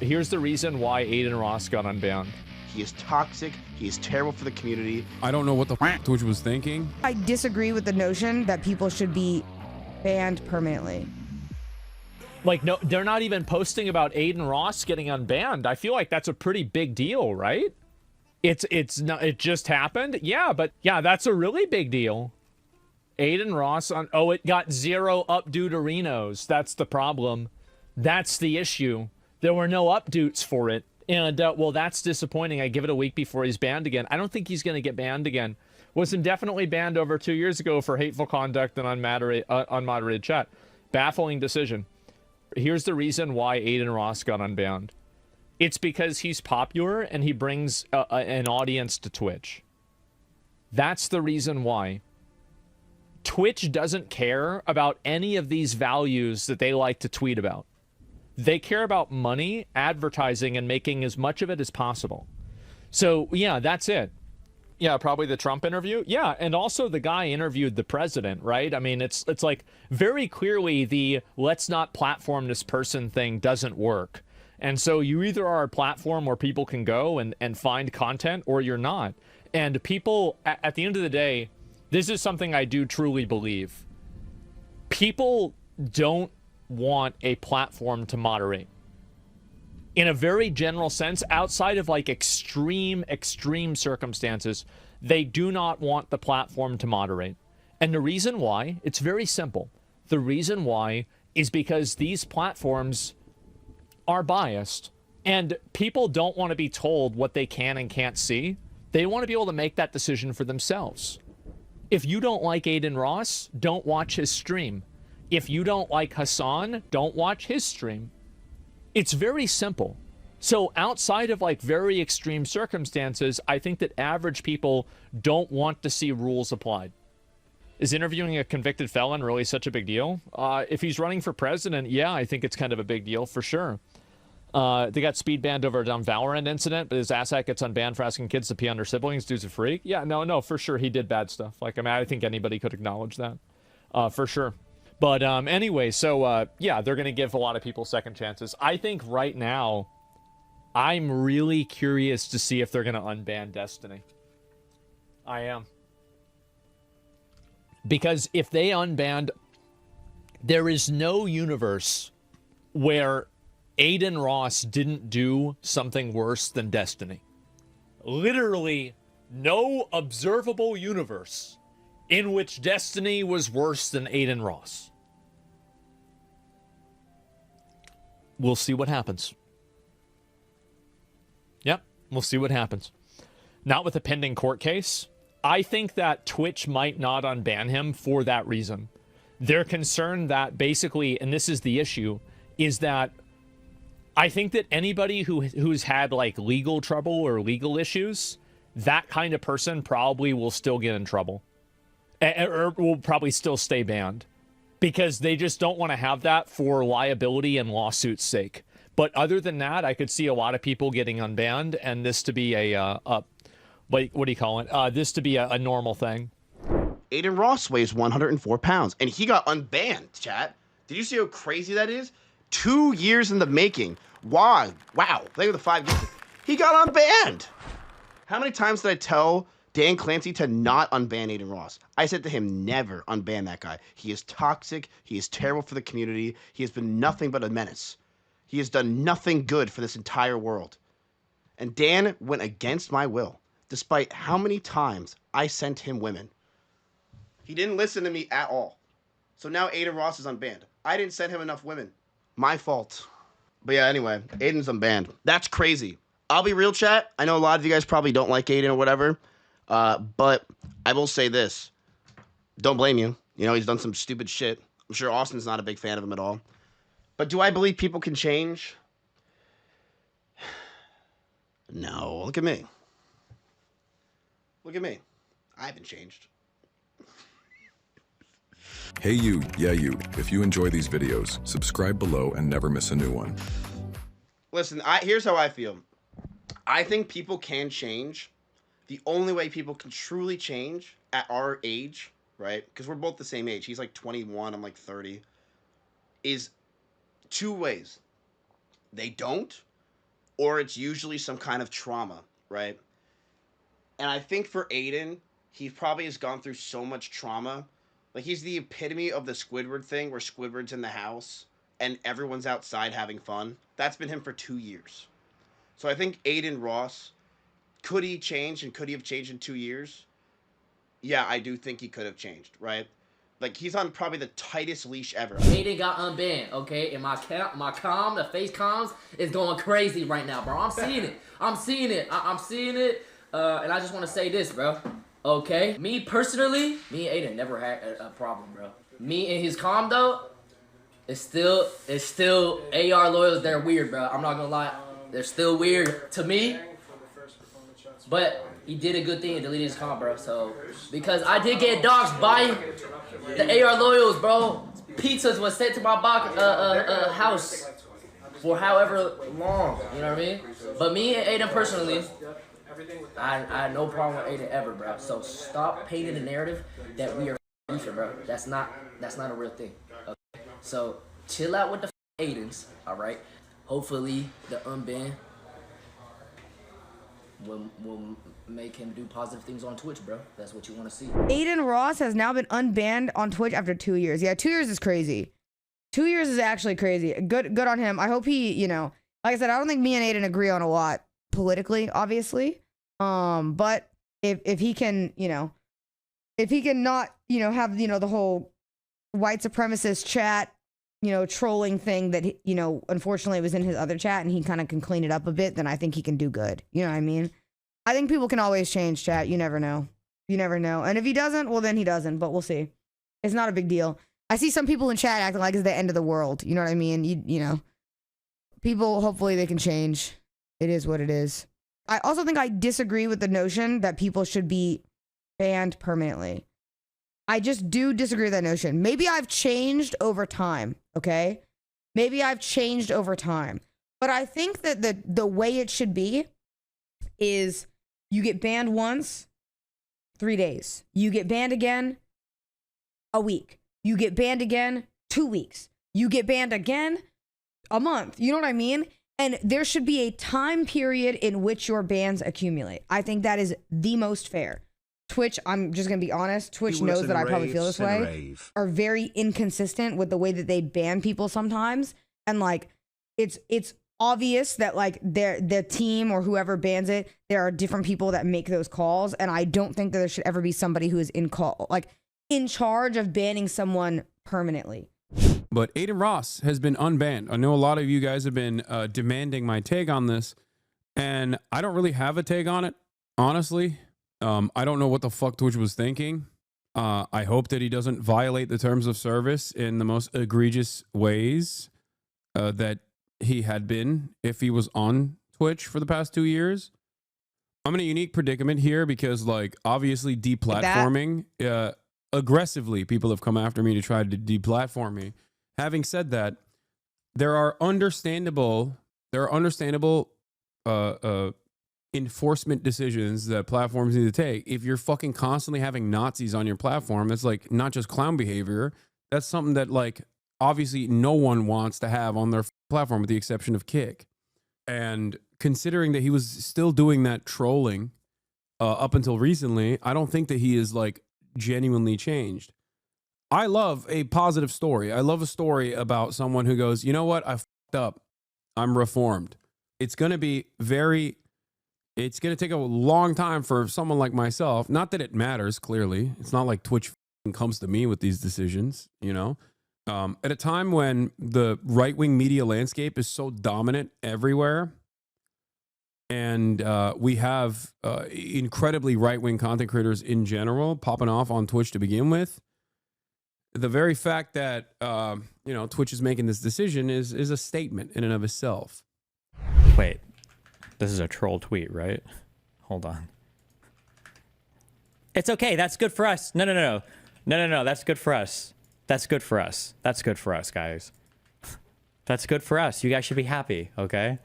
Here's the reason why Adin Ross got unbanned. He is toxic. He is terrible for the community. I don't know what the Twitch was thinking. I disagree with the notion that people should be banned permanently. Like, no, they're not even posting about Adin Ross getting unbanned. I feel like that's a pretty big deal, right? It's not, it just happened. Yeah, but yeah, that's a really big deal. Adin Ross on, oh, it got 0 updo to Renos. That's the problem. That's the issue. There were no updates for it. And, well, that's disappointing. I give it a week before he's banned again. I don't think he's going to get banned again. Was indefinitely banned over 2 years ago for hateful conduct and unmoderated chat. Baffling decision. Here's the reason why Adin Ross got unbanned. It's because he's popular and he brings an audience to Twitch. That's the reason why. Twitch doesn't care about any of these values that they like to tweet about. They care about money, advertising, and making as much of it as possible. So, yeah, that's it. Yeah, probably the Trump interview. Yeah, and also the guy interviewed the president, right? I mean, it's like very clearly the let's not platform this person thing doesn't work. And so you either are a platform where people can go and find content, or you're not. And people, at the end of the day, this is something I do truly believe. People don't want a platform to moderate. In a very general sense, outside of like extreme circumstances, they do not want the platform to moderate. And the reason why, it's very simple. The reason why is because these platforms are biased, and people don't want to be told what they can and can't see. They want to be able to make that decision for themselves. If you don't like Adin Ross, don't watch his stream. If you don't like Hasan, don't watch his stream. It's very simple. So outside of like very extreme circumstances, I think that average people don't want to see rules applied. Is interviewing a convicted felon really such a big deal? If he's running for president, yeah, I think it's kind of a big deal for sure. They got speed banned over a dumb Valorant incident, but his asshat gets unbanned for asking kids to pee on their siblings. Dude's a freak. Yeah, no, for sure he did bad stuff. Like, I mean, I think anybody could acknowledge that, for sure. But anyway, so yeah, they're gonna give a lot of people second chances. I think right now, I'm really curious to see if they're gonna unban Destiny. I am. Because if they unbanned, there is no universe where Adin Ross didn't do something worse than Destiny. Literally no observable universe in which Destiny was worse than Adin Ross. We'll see what happens. Yep, we'll see what happens. Not with a pending court case. I think that Twitch might not unban him for that reason. They're concerned that basically, and this is the issue, is that I think that anybody who's had like legal trouble or legal issues, that kind of person probably will still get in trouble. Or will probably still stay banned. Because they just don't want to have that for liability and lawsuit's sake. But other than that, I could see a lot of people getting unbanned, and this to be what do you call it? This to be a normal thing. Adin Ross weighs 104 pounds, and he got unbanned, chat. Did you see how crazy that is? 2 years in the making. Why? Wow. They were the 5 years. He got unbanned. How many times did I tell Dan Clancy to not unban Adin Ross? I said to him, never unban that guy. He is toxic. He is terrible for the community. He has been nothing but a menace. He has done nothing good for this entire world. And Dan went against my will, despite how many times I sent him women. He didn't listen to me at all. So now Adin Ross is unbanned. I didn't send him enough women. My fault. But yeah, anyway, Aiden's unbanned. That's crazy. I'll be real, chat. I know a lot of you guys probably don't like Aiden or whatever. But I will say this. Don't blame you. You know, he's done some stupid shit. I'm sure Austin's not a big fan of him at all. But do I believe people can change? No. Look at me. Look at me. I haven't changed. Hey you, yeah you, if you enjoy these videos, subscribe below and never miss a new one. Listen, here's how I feel. I think people can change. The only way people can truly change at our age, right? Because we're both the same age. He's like 21, I'm like 30. Is 2 ways. They don't, or it's usually some kind of trauma, right? And I think for Aiden, he probably has gone through so much trauma. Like, he's the epitome of the Squidward thing where Squidward's in the house and everyone's outside having fun. That's been him for 2 years. So I think Adin Ross, could he change and could he have changed in 2 years? Yeah, I do think he could have changed, right? Like, he's on probably the tightest leash ever. Aiden got unbanned, okay? And my the face comms is going crazy right now, bro. I'm seeing it. I'm seeing it. I'm seeing it. And I just want to say this, bro. Okay? Me personally, me and Aiden never had a problem, bro. Me and his comm, though, it's still AR loyals. They're weird, bro. I'm not gonna lie. They're still weird to me. But he did a good thing and deleted his comm, bro. So, because I did get doxxed by the AR loyals, bro. Pizzas was sent to my house for however long. You know what I mean? But me and Aiden personally, I had no problem with Aiden ever, bro. So stop painting the narrative that we are beefing, bro. That's not a real thing. Okay? So chill out with the Aidens, all right? Hopefully the unban will make him do positive things on Twitch, bro. That's what you want to see. Adin Ross has now been unbanned on Twitch after 2 years. Yeah, 2 years is crazy. 2 years is actually crazy. Good on him. I hope he, you know, like I said, I don't think me and Aiden agree on a lot politically, obviously. But if he can, you know, if he can not, you know, have, you know, the whole white supremacist chat, you know, trolling thing that, you know, unfortunately was in his other chat and he kind of can clean it up a bit, then I think he can do good. You know what I mean? I think people can always change, chat. You never know. You never know. And if he doesn't, well, then he doesn't, but we'll see. It's not a big deal. I see some people in chat acting like it's the end of the world. You know what I mean? You know, people, hopefully they can change. It is what it is. I also think I disagree with the notion that people should be banned permanently. I just do disagree with that notion. Maybe I've changed over time, okay? Maybe I've changed over time. But I think that the way it should be is you get banned once, 3 days. You get banned again, a week. You get banned again, 2 weeks. You get banned again, a month. You know what I mean? And there should be a time period in which your bans accumulate. I think that is the most fair. Twitch, I'm just going to be honest, Twitch knows that I probably feel this way, are very inconsistent with the way that they ban people sometimes. And like, it's obvious that like the team or whoever bans it, there are different people that make those calls. And I don't think that there should ever be somebody who is in charge of banning someone permanently. But Adin Ross has been unbanned. I know a lot of you guys have been demanding my take on this, and I don't really have a take on it, honestly. I don't know what the fuck Twitch was thinking. I hope that he doesn't violate the terms of service in the most egregious ways that he had been if he was on Twitch for the past 2 years. I'm in a unique predicament here because, like, obviously deplatforming, aggressively, people have come after me to try to deplatform me. Having said that, there are understandable enforcement decisions that platforms need to take. If you're fucking constantly having Nazis on your platform, that's like not just clown behavior. That's something that like obviously no one wants to have on their platform with the exception of Kick. And considering that he was still doing that trolling up until recently, I don't think that he is like genuinely changed. I love a positive story. I love a story about someone who goes, you know what? I fucked up. I'm reformed. It's going to take a long time for someone like myself. Not that it matters, clearly. It's not like Twitch comes to me with these decisions, you know? At a time when the right-wing media landscape is so dominant everywhere, and we have incredibly right-wing content creators in general popping off on Twitch to begin with, the very fact that, you know, Twitch is making this decision is a statement in and of itself. Wait, this is a troll tweet, right? Hold on. It's okay. That's good for us. No. That's good for us. That's good for us. That's good for us, guys. That's good for us. You guys should be happy, okay?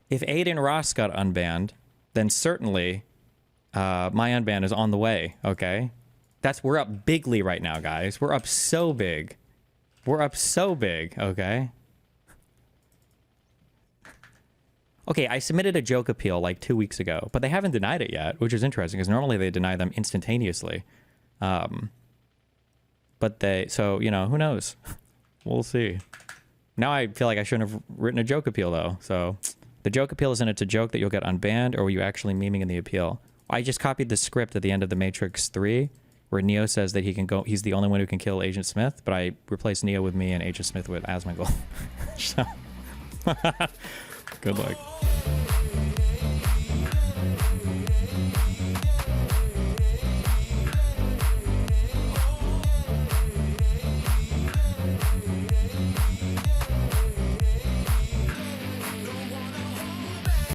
If Adin Ross got unbanned, then certainly my unban is on the way, okay? We're up bigly right now, guys. We're up so big. We're up so big, okay? Okay, I submitted a joke appeal like 2 weeks ago, but they haven't denied it yet, which is interesting because normally they deny them instantaneously. But they, so, you know, who knows? We'll see. Now I feel like I shouldn't have written a joke appeal though. So the joke appeal isn't it's a joke that you'll get unbanned, or were you actually memeing in the appeal? I just copied the script at the end of The Matrix 3 where Neo says that he's the only one who can kill Agent Smith, but I replaced Neo with me and Agent Smith with Asmongold. So good luck.